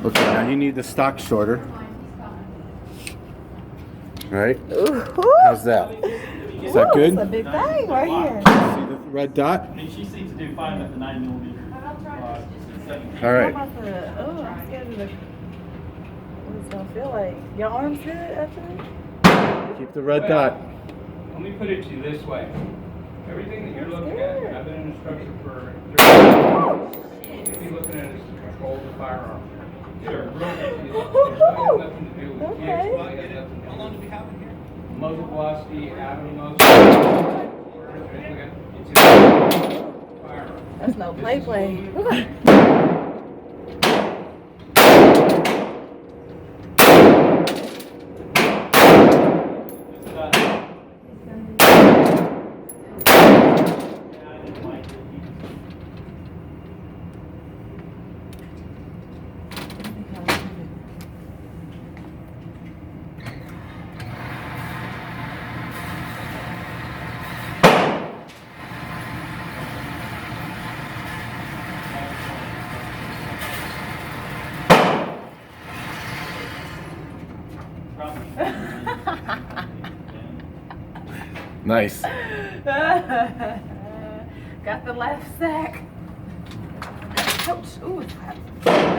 Okay, now you need the stock shorter. All right. How's that? Is that good? That's a big thing right here. See the red dot? I mean, she seems to do fine with the 9mm. All right. I'm scared of what it's gonna feel like. Your arms good after this? Keep the red dot. Let me put it to you this way. Everything that you're looking at, I've been in instructor for 30 years. You'll be looking at is to control the firearm. Sure. It has nothing to do with Okay. How long do we have in here? Muzzle velocity, out of the muzzle. Firearm. That's no play. Nice. Got the left sack. Ouch. Ooh, it's hot.